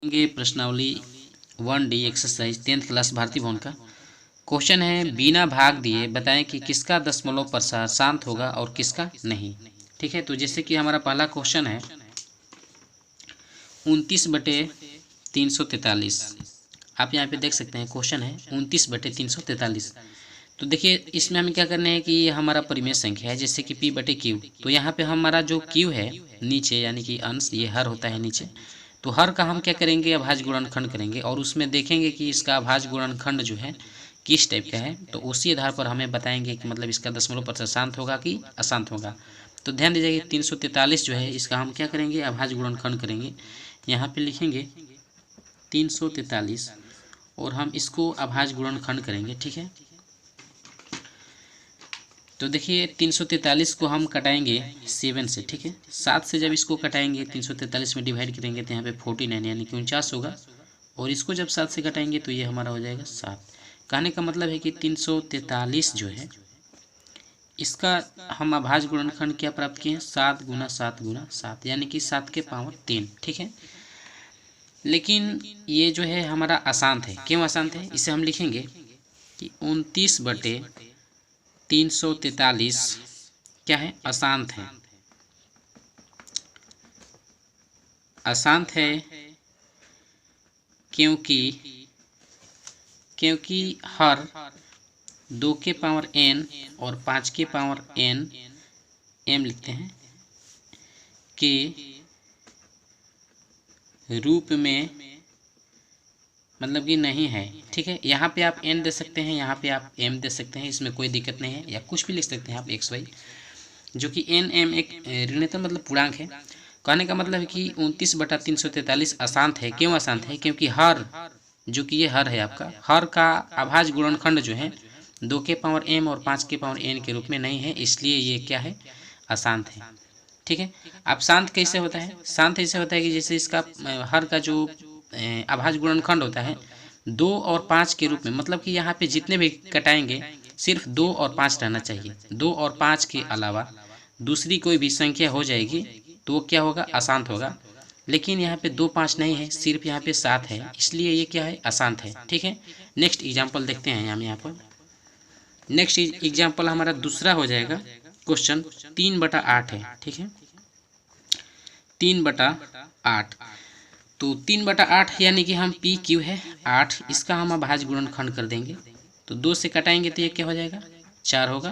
ये प्रश्नावली 1D exercise 10th class भारतीय भवन का क्वेश्चन है। बिना भाग दिए बताएं कि किसका दशमलव प्रसार शांत होगा और किसका नहीं। ठीक है, तो जैसे कि हमारा पहला क्वेश्चन है 29/343। आप यहाँ पे देख सकते हैं क्वेश्चन है 29/343। तो देखिए इसमें हमें क्या करना है कि ये हमारा परिमेय संख्या है जैसे कि P/Q। तो यहाँ पे हमारा जो Q है नीचे यानी कि अंश, ये हर होता है नीचे, तो हर का हम क्या करेंगे अभाज्य गुणनखंड करेंगे और उसमें देखेंगे कि इसका अभाज्य गुणनखंड जो है किस टाइप का है। तो उसी आधार पर हमें बताएंगे कि मतलब इसका दशमलव प्रतिशत शांत होगा कि अशांत होगा। तो ध्यान दीजिए 343 जो है इसका हम क्या करेंगे अभाज्य गुणनखंड करेंगे। यहाँ पे लिखेंगे 343 और हम इसको अभाज्य गुणनखंड करेंगे। ठीक है, तो देखिए 343 को हम कटाएंगे 7 से। ठीक है, 7 से जब इसको कटाएंगे 343 में डिवाइड करेंगे तो यहाँ पे 49 यानी कि 49 होगा और इसको जब 7 से कटाएंगे तो ये हमारा हो जाएगा 7। कहने का मतलब है कि 343 जो है इसका हम अभाज्य गुणनखंड क्या प्राप्त किए हैं 7 × 7 × 7 यानी कि 7 के पावर 3। ठीक है, लेकिन ये जो है हमारा अशांत है। क्यों अशांत है, इसे हम लिखेंगे कि 29/343 क्या है अशांत है। अशांत है क्योंकि हर 2 के पावर n और 5 के पावर n m लिखते हैं के रूप में मतलब कि नहीं है। ठीक है, यहाँ पे आप n दे सकते हैं, यहाँ पे आप m दे सकते हैं, इसमें कोई दिक्कत नहीं है, या कुछ भी लिख सकते हैं आप xy, जो कि n m एक ऋणात्मक मतलब पूर्णांक है। कहने का मतलब है कि 29/343 अशांत है। क्यों अशांत है, क्योंकि हर जो कि ये हर है आपका हर का अभाज्य गुणनखंड जो है 2 के पावर m और 5 के पावर n के रूप में नहीं है, इसलिए ये क्या है अशांत है। ठीक है, अब शांत कैसे होता है, शांत ऐसे होता है कि जैसे इसका हर का जो अभाज्य गुणनखंड होता है 2 और 5 के रूप में, मतलब कि यहाँ पे जितने भी कटाएंगे सिर्फ 2 और 5 रहना चाहिए। 2 और 5 के अलावा दूसरी कोई भी संख्या हो जाएगी तो वो क्या होगा अशांत होगा। लेकिन यहाँ पे 2 5 नहीं है, सिर्फ यहाँ पे 7 है, इसलिए ये क्या है अशांत है। ठीक है, नेक्स्ट एग्जाम्पल देखते हैं हम यहाँ पर। नेक्स्ट एग्जाम्पल हमारा दूसरा हो जाएगा क्वेश्चन 3/8 है। ठीक है, 3/8। तो 3/8 यानी कि हम PQ है 8, इसका हम अभाज्य गुणनखंड कर देंगे। तो 2 से कटाएंगे तो ये क्या हो जाएगा 4 होगा,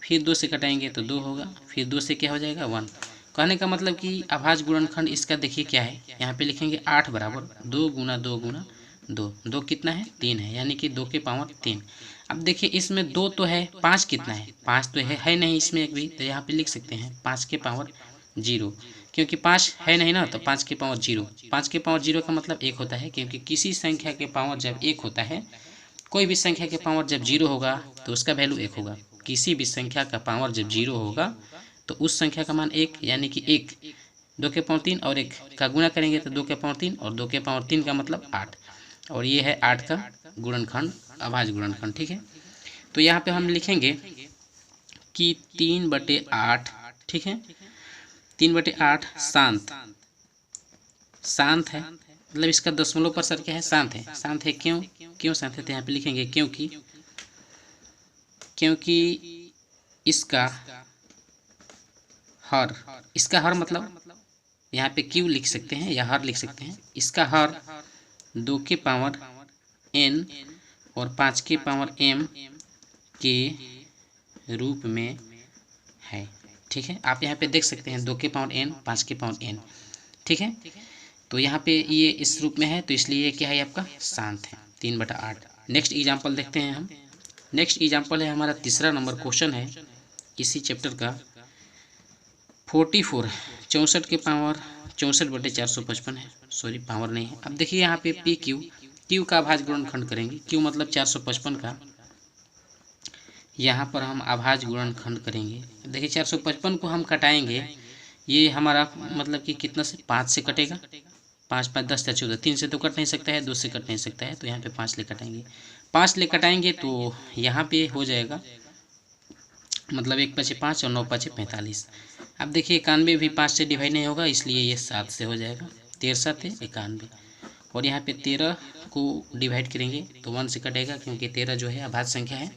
फिर 2 से कटाएंगे तो 2 होगा, फिर 2 से क्या हो जाएगा 1। कहने का मतलब कि अभाज्य गुणनखंड इसका देखिए क्या है, यहाँ पे लिखेंगे 8 बराबर 2 × 2 × 2। 2 कितना है 3 है, यानी कि 2 के पावर 3। अब देखिए इसमें 2 तो है, 5 कितना है 5 तो है नहीं इसमें एक भी, तो यहाँ पे लिख सकते हैं 5 के पावर 0, क्योंकि 5 है नहीं ना, तो 5 के पावर 0। 5 के पावर 0 का मतलब 1 होता है, क्योंकि किसी संख्या के पावर जब 1 होता है, कोई भी संख्या के पावर जब 0 होगा तो उसका वैल्यू 1 होगा। किसी भी संख्या का पावर जब 0 होगा तो उस संख्या का मान 1, यानी कि 1 2 के पावर 3 और 1 का गुणा करेंगे तो 2 के पावर 3 और 2 के पावर 3 का मतलब 8, और ये है 8 का गुणनखंड अभाज्य गुणनखंड। ठीक है, तो यहाँ पे हम लिखेंगे कि 3/8। ठीक है, 3/8 शांत है, मतलब इसका दशमलव प्रतिशत क्या है शांत है। शांत है क्यों शांत है, तो यहाँ पे लिखेंगे क्योंकि इसका हर मतलब यहाँ पे Q लिख सकते हैं या हर लिख सकते हैं, इसका हर 2 के पावर n और 5 के पावर m के रूप में है। ठीक है, आप यहाँ पे देख सकते हैं 2 के पावर n 5 के पावर n। ठीक है, तो यहाँ पे ये इस रूप में है, तो इसलिए ये क्या है आपका शांत है 3/8। नेक्स्ट एग्जाम्पल देखते हैं हम। नेक्स्ट एग्जाम्पल है हमारा तीसरा नंबर क्वेश्चन है इसी चैप्टर का 44 64 के पावर 64/455 है, सॉरी पावर नहीं है। अब देखिए यहाँ पे Q का अभाज्य गुणनखंड करेंगे, Q मतलब 455 का, यहाँ पर हम अभाज्य गुणनखंड करेंगे। देखिए 455 को हम कटाएंगे, ये हमारा मतलब कि कितना से 5 से कटेगा, 5 5 10 14, 3 से तो कट नहीं सकता है, 2 से कट नहीं सकता है, तो यहाँ पे 5 ले कटाएंगे। 5 ले कटाएंगे तो यहाँ पे हो जाएगा मतलब 1 5 5 और 9 5 45। अब देखिए 91 भी 5 से डिवाइड नहीं होगा, इसलिए ये 7 से हो जाएगा, 13 7 91। और यहाँ पे 13 को डिवाइड करेंगे तो 1 से कटेगा, क्योंकि 13 जो है अभाज्य संख्या है।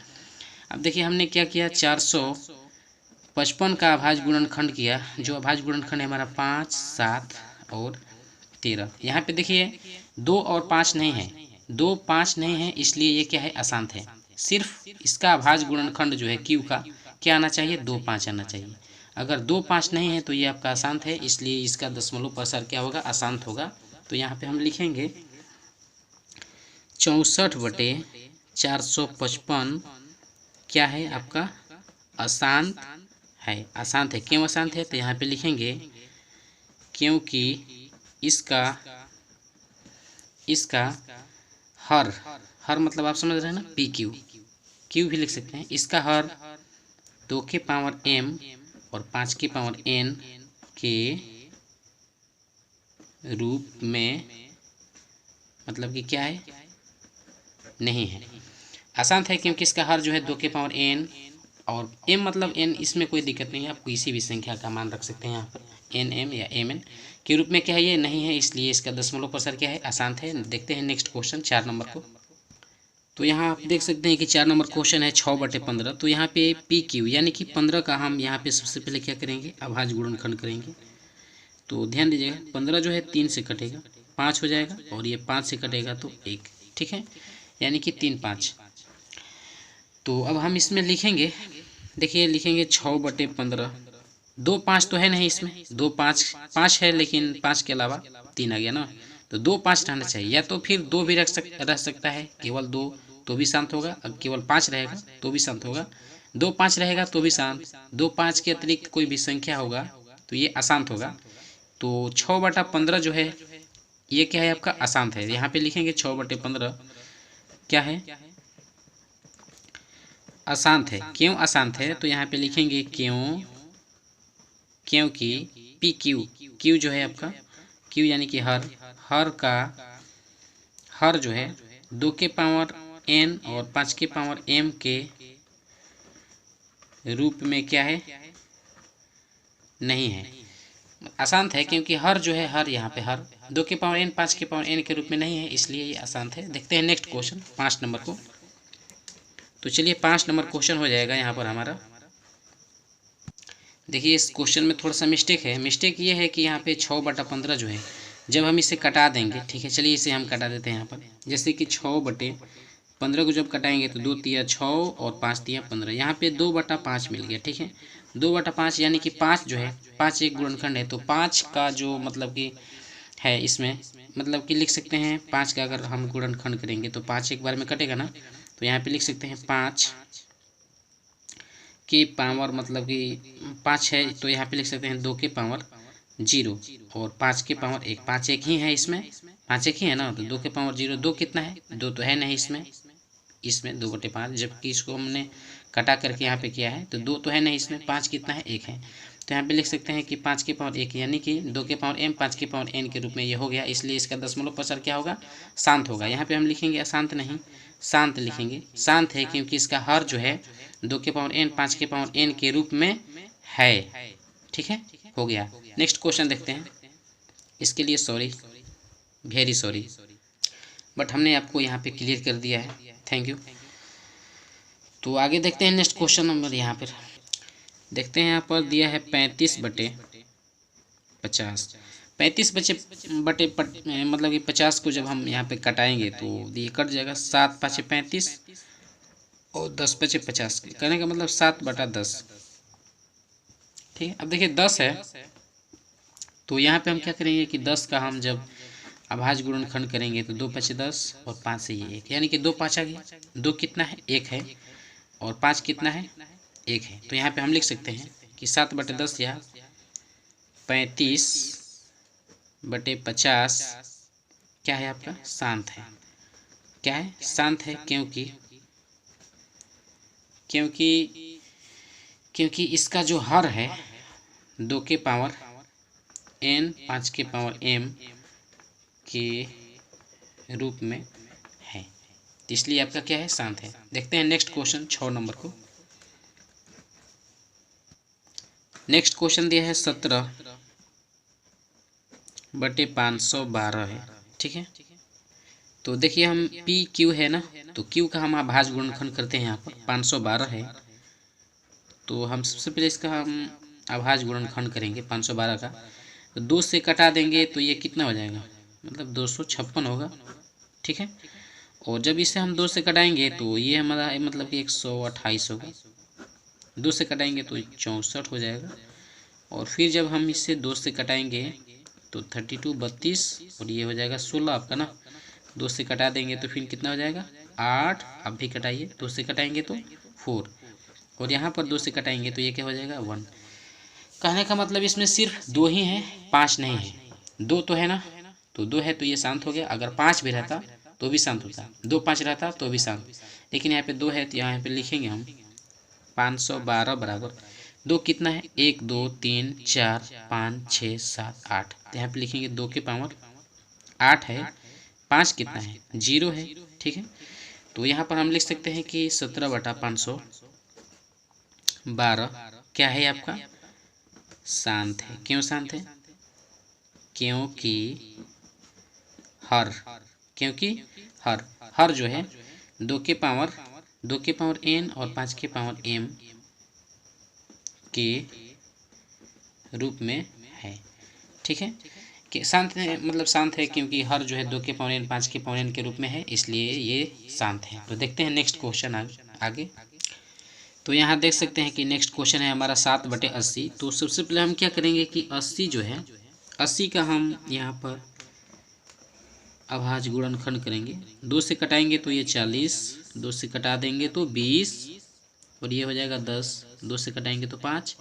अब देखिए हमने क्या किया, 455 का अभाज्य गुणनखंड किया। जो अभाज्य गुणनखंड है हमारा 5, 7 और 13। यहाँ पे देखिए 2 और 5 नहीं है, 2, 5 नहीं है, इसलिए ये क्या है, अशांत है। सिर्फ इसका अभाज्य गुणनखंड जो है क्यू का क्या आना चाहिए, 2, 5 आना चाहिए। अगर 2, 5 नहीं है तो ये आपका अशांत है, इसलिए इसका दशमलव प्रसार क्या होगा, अशांत होगा। तो यहाँ पे हम लिखेंगे 64/455 क्या है आपका, अशांत है। अशांत है, क्यों अशांत है, तो यहाँ पे लिखेंगे क्योंकि इसका हर मतलब आप समझ रहे हैं ना, पी क्यू भी लिख सकते हैं। इसका हर 2 के पावर m और 5 के पावर n के रूप में मतलब कि क्या है, नहीं है, अशांत है। क्योंकि इसका हर जो है 2 के पावर n और m मतलब n, इसमें कोई दिक्कत नहीं है, आप किसी भी संख्या का मान रख सकते हैं यहाँ पर, n m या m n के रूप में क्या है, ये नहीं है, इसलिए इसका दशमलव प्रसार क्या है, अशांत है। देखते हैं नेक्स्ट क्वेश्चन 4 नंबर को। तो यहाँ आप देख सकते हैं कि 4 नंबर क्वेश्चन है 6/15। तो यहाँ पे पी क्यू यानी कि 15 का हम यहाँ पे सबसे पहले क्या करेंगे, अभाज्य गुणनखंड करेंगे। तो ध्यान दीजिएगा 15 जो है 3 से कटेगा, 5 हो जाएगा, और ये 5 से कटेगा तो 1, ठीक है, यानी कि 3, 5। तो अब हम इसमें लिखेंगे, देखिए लिखेंगे 6/15। 2, 5 तो है नहीं इसमें, 2, 5 है, लेकिन 5 के अलावा 3 आ गया ना, तो 2, 5 रहना चाहिए। या तो फिर 2 भी रह सकता है, केवल 2 तो भी शांत होगा। अब केवल 5 रहेगा तो भी शांत होगा, 2, 5 रहेगा तो भी शांत, 2, 5 के अतिरिक्त कोई भी संख्या होगा तो ये अशांत होगा। तो 6/15 जो है ये क्या है, आपका अशांत है। यहाँ पे लिखेंगे 6/15 क्या है, अशांत है। क्यों अशांत है, तो यहाँ पे लिखेंगे क्योंकि पी क्यू जो है आपका, क्यू यानी कि हर जो है 2 के पावर n और 5 के पावर m के रूप में क्या है, नहीं है, अशांत है। क्योंकि हर जो है, हर यहाँ पे हर 2 के पावर n 5 के पावर n के रूप में नहीं है, इसलिए ये अशांत है। देखते हैं नेक्स्ट क्वेश्चन 5 नंबर को। तो चलिए 5 नंबर क्वेश्चन हो जाएगा यहाँ पर हमारा। देखिए इस क्वेश्चन में थोड़ा सा मिस्टेक है। मिस्टेक ये है कि यहाँ पे 6/15 जो है, जब हम इसे कटा देंगे, ठीक है, चलिए इसे हम कटा देते हैं यहाँ पर। जैसे कि 6/15 को जब कटाएंगे तो 2 तिया 6 और 5 तिया 15, यहाँ पे 2/5 मिल गया, ठीक है, 2/5 यानी कि 5 जो है, 5 एक गुणनखंड है, तो 5 का जो मतलब कि है इसमें, मतलब कि लिख सकते हैं 5 का अगर हम गुणनखंड करेंगे तो 5 एक बार में कटेगा ना, तो यहाँ पे लिख सकते हैं 5 के पावर, मतलब कि 5 है तो यहाँ पे लिख सकते हैं 2 के पावर 0 और 5 के पावर 1, 5 एक ही है इसमें, 5 एक ही है ना, तो 2 के पावर 0, 2 कितना है, 2 तो है नहीं इसमें 2/5, जबकि इसको हमने कटा करके यहाँ पे किया है तो 2 तो है नहीं इसमें, 5 कितना है, 1 है। तो यहाँ पे लिख सकते हैं कि 5 के पावर 1 यानी कि 2 के पावर m 5 के पावर n के रूप में ये हो गया, इसलिए इसका दशमलव प्रसार क्या होगा, शांत होगा। यहाँ पे हम लिखेंगे अशांत नहीं, शांत लिखेंगे। शांत है क्योंकि इसका हर जो है 2 के पावर n 5 के पावर n के रूप में है, ठीक है, हो गया। नेक्स्ट क्वेश्चन देखते हैं। इसके लिए सॉरी, वेरी सॉरी, बट हमने आपको यहाँ पे क्लियर कर दिया है, थैंक यू। तो आगे देखते हैं नेक्स्ट क्वेश्चन नंबर। यहाँ पर देखते हैं, यहाँ पर दिया है 35/50। 35 मतलब कि 50 को जब हम यहाँ पे कटाएंगे तो ये कट जाएगा, 7 5 35 और 10 5 50, करने का मतलब 7/10, ठीक है। अब देखिए 10 है तो यहाँ पे हम क्या करेंगे कि 10 का हम जब अभाज्य गुणनखंड करेंगे तो 2 5 10 और 5 से ये 1, यानी कि 2 5 आ गया, 2 कितना है, 1 है, और 5 कितना है, 1 है। तो यहाँ पे हम लिख सकते हैं कि 7/10 या 35/50 क्या है आपका, शांत है। क्या है, शांत है, क्योंकि इसका जो हर है 2 के पावर n 5 के पावर m के रूप में है, इसलिए आपका क्या है, शांत है। देखते हैं नेक्स्ट क्वेश्चन 6 नंबर को। नेक्स्ट क्वेश्चन दिया है 17/512 है, ठीक है। तो देखिए हम पी क्यू है ना, तो क्यू का हम अभाज्य गुणनखंड करते हैं। यहाँ पर 512 है, तो हम सबसे पहले इसका हम अभाज्य गुणनखंड करेंगे 512 का। तो 2 से कटा देंगे तो ये कितना हो जाएगा, मतलब 256 होगा, ठीक है। और जब इसे हम 2 से कटाएंगे तो ये हमारा मतलब कि 128 होगा। 2 से कटाएंगे तो 64 हो जाएगा। और फिर जब हम इसे 2 से कटाएंगे तो 32 32 और ये हो जाएगा 16 आपका ना। 2 से कटा देंगे तो फिर कितना हो जाएगा 8। आप भी कटाइए, 2 से कटाएंगे तो 4 और यहाँ पर 2 से कटाएंगे तो ये क्या हो जाएगा 1। कहने का मतलब इसमें सिर्फ 2 ही हैं, 5 नहीं है। 2 तो है ना, तो 2 है तो ये शांत हो गया। अगर 5 भी रहता तो भी शांत होता, 2 5 रहता तो भी शांत। लेकिन यहाँ पे 2 है तो यहाँ पे लिखेंगे हम 512 बराबर 2 कितना है 1 2 3 4 5 6 7 8। तो यहाँ पे लिखेंगे 2 के पावर 8 है, 5 कितना है 0 है, ठीक है। तो यहाँ पर हम लिख सकते हैं कि 17/512 क्या है आपका शांत है। क्यों शांत है, क्योंकि हर हर जो है 2 के पावर n और 5 के पावर m के रूप में है, ठीक है। कि शांत है मतलब शांत है क्योंकि हर जो है 2 के पावर n 5 के पावर n के रूप में है, इसलिए ये शांत है। तो देखते हैं नेक्स्ट क्वेश्चन आगे। तो यहाँ देख सकते हैं कि नेक्स्ट क्वेश्चन है हमारा 7/80। तो सबसे पहले हम क्या करेंगे कि 80 जो है 80 का हम यहाँ पर अभाज्य गुणनखंड करेंगे। 2 से कटाएंगे तो ये 40, 2 से कटा देंगे तो 20 और ये हो जाएगा 10। 2 से कटाएंगे तो 5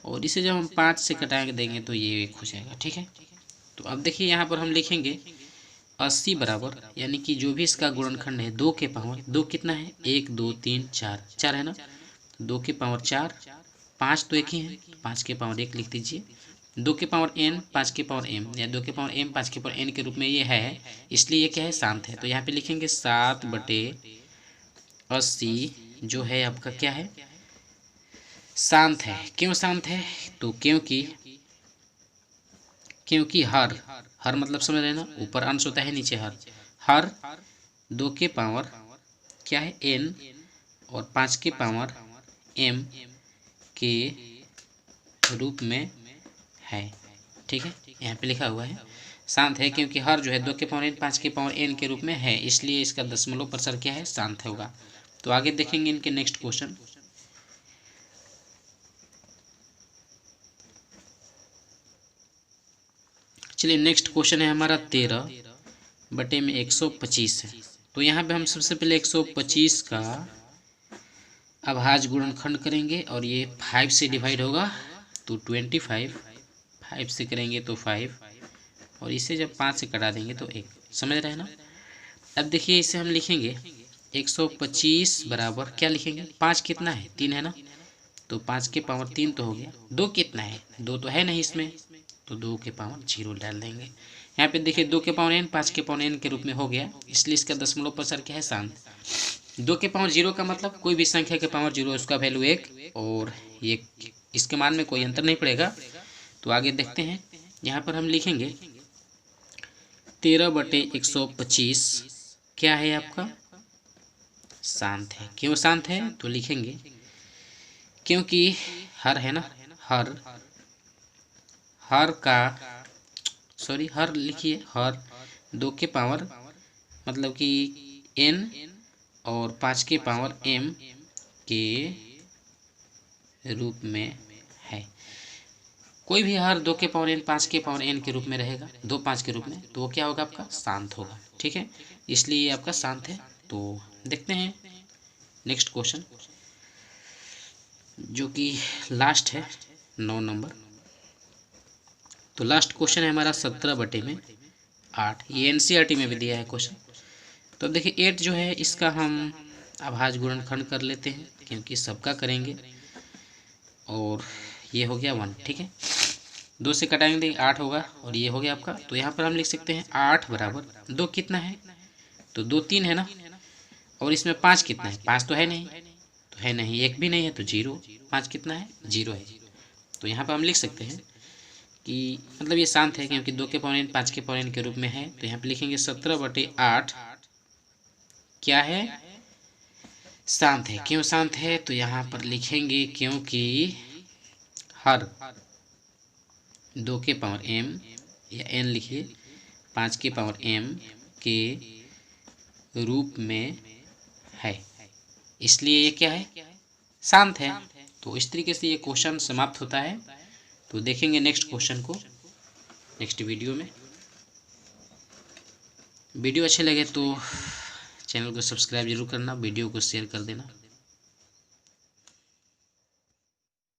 और इसे जब हम 5 से कटाएंगे देंगे तो ये 1 हो जाएगा, ठीक है। तो अब देखिए यहाँ पर हम लिखेंगे 80 बराबर, यानी कि जो भी इसका गुणनखंड है 2 के पावर 2 कितना है 1 2 3 4 4 है ना, 2 के पावर 4, 5 तो एक ही है, 5 के पावर 1 लिख दीजिए। 2 के पावर n 5 के पावर m या 2 के पावर m 5 के पावर n के रूप में ये है, इसलिए ये क्या है शांत है। तो यहाँ पे लिखेंगे 7/80 जो है आपका क्या है शांत है। क्यों शांत है, तो क्योंकि हर मतलब समझ रहे ना, ऊपर अंश होता है नीचे हर 2 के पावर क्या है n और 5 के पावर m के रूप में है, ठीक है। यहाँ पे लिखा हुआ है शांत है क्योंकि हर जो है 2 के पावर n 5 के पावर n के रूप में है, इसलिए इसका दशमलव प्रसार क्या है शांत होगा। तो आगे देखेंगे इनके नेक्स्ट क्वेश्चन। चलिए नेक्स्ट क्वेश्चन है हमारा 13/125 है। तो यहाँ पे हम सबसे पहले 125 का अभाज्य गुणनखंड करेंगे और ये 5 से डिवाइड होगा तो 25, 5 से करेंगे तो 5 और इसे जब 5 से कटा देंगे तो 1। समझ रहे हैं ना। अब देखिए इसे हम लिखेंगे 125 बराबर क्या लिखेंगे 5 कितना है 3 है ना, तो 5 के पावर 3 तो हो गया। 2 कितना है 2 तो है नहीं इसमें, तो 2 के पावर 0 डाल देंगे। यहाँ पे देखिए 2 के पावर n 5 के पावर n के रूप में हो गया, इसलिए इसका दशमलव प्रसार क्या है शांत। 2 के पावर 0 का मतलब कोई भी संख्या के पावर 0 उसका वैल्यू 1 और ये इसके मान में कोई अंतर नहीं पड़ेगा। तो आगे देखते हैं, यहाँ पर हम लिखेंगे 13/125 क्या है आपका शांत है। क्यों शांत है, तो लिखेंगे क्योंकि हर है ना, हर लिखिए हर 2 के पावर मतलब कि n और 5 के पावर m के रूप में है। कोई भी हर 2 के पावर n 5 के पावर n के रूप में रहेगा, 2 5 के रूप में, तो वो क्या होगा आपका शांत होगा, ठीक है। इसलिए ये आपका शांत है। तो देखते हैं नेक्स्ट क्वेश्चन जो कि लास्ट है 9 नंबर। तो लास्ट क्वेश्चन है हमारा 17/8। ये NCERT में भी दिया है क्वेश्चन। तो देखिए 8 जो है इसका हम अभाज्य गुणनखंड कर लेते हैं क्योंकि सबका करेंगे और ये हो गया 1, ठीक है। 2 से कटाएंगे 8 होगा और ये हो गया आपका। तो यहाँ पर हम लिख सकते हैं 8 बराबर 2 कितना है, तो 2 3 है ना, और इसमें 5 कितना है 5 तो है नहीं, 1 भी नहीं है तो 0। 5 कितना है 0 है। तो यहाँ पर हम लिख सकते हैं कि मतलब ये शांत है, क्योंकि 2 के पावर n 5 के पावर n के रूप में है। तो यहाँ पे लिखेंगे 17/8 क्या है, शांत है। क्यों शांत है, तो यहाँ पर लिखेंगे क्योंकि हर 2 के पावर m या n लिखिए 5 के पावर m के रूप में है, इसलिए ये क्या है, शांत है। तो इस तरीके से ये क्वेश्चन समाप्त होता है। तो देखेंगे नेक्स्ट क्वेश्चन को नेक्स्ट वीडियो में। वीडियो अच्छे लगे तो चैनल को सब्सक्राइब जरूर करना, वीडियो को शेयर कर देना।